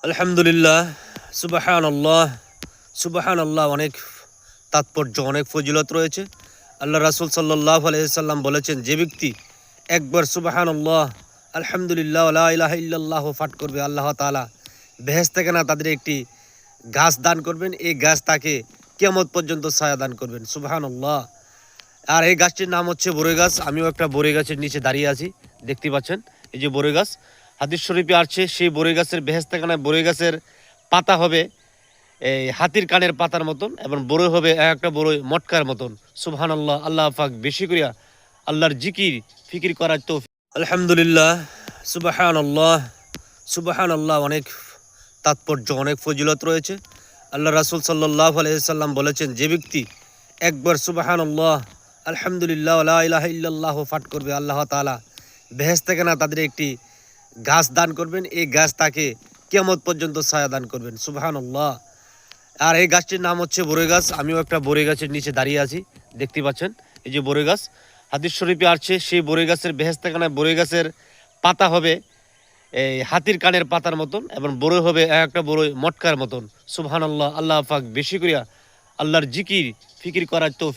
আলহামদুলিল্লাহ, সুবহানাল্লাহ, সুবহানাল্লাহ। অনেক তাৎপর্য, অনেক ফজিলত রয়েছে। আল্লাহ রাসূল সাল্লাল্লাহু আলাইহি সাল্লাম বলেছেন, যে ব্যক্তি একবার সুবহানাল্লাহ, আলহামদুলিল্লাহ, লা ইলাহা ইল্লাল্লাহ পাঠ করবে, আল্লাহ তাআলা বেহেশত থেকে না তাদের একটি গাছ দান করবেন। এই গাছ তাকে কিয়ামত পর্যন্ত ছায়া দান করবেন। সুবহানাল্লাহ। আর এই গাছটির নাম হচ্ছে বরই গাছ। আমিও একটা বরই গাছের নিচে দাঁড়িয়ে আছি, দেখতে পাচ্ছেন। এই যে বরই গাছ, হাদিস শরীফে আসছে, সেই বরই গাছের বেহেশতখানায় বরই গাছের পাতা হবে এই হাতির কানের পাতার মতন, এবং বরই হবে এক একটা বরই মটকার মতন। সুবহানাল্লাহ। আল্লাহ পাক বেশি করিয়া আল্লাহর জিকির ফিকির করার তৌফিক। আলহামদুলিল্লাহ, সুবহানাল্লাহ, সুবহানাল্লাহ। অনেক তাৎপর্য, অনেক ফজিলত রয়েছে। আল্লাহ রাসূল সাল্লাল্লাহু আলাইহি সাল্লাম বলেছেন, যে ব্যক্তি একবার সুবহানাল্লাহ, আলহামদুলিল্লাহ, লা ইলাহা ইল্লাল্লাহ পাঠ করবে, আল্লাহ তাআলা বেহেশত থেকে না তাদের একটি গাছ দান করবেন। এই গাছ তাকে কিয়ামত পর্যন্ত ছায়া দান করবেন। সুবহানাল্লাহ। আর এই গাছটির নাম হচ্ছে বরই গাছ। আমিও একটা বরই গাছের নিচে দাঁড়িয়ে আছি, দেখতে পাচ্ছেন। এই যে বরই গাছ, হাদিস শরীফে আসছে, সেই বরই গাছের বেহেশতখানায় বরই গাছের পাতা হবে এই হাতির কানের পাতার মতন, এবং বরই হবে এক একটা বরই মটকার মতন। সুবহানাল্লাহ। আল্লাহ পাক বেশি করিয়া আল্লাহর জিকির ফিকির করার তৌফিক।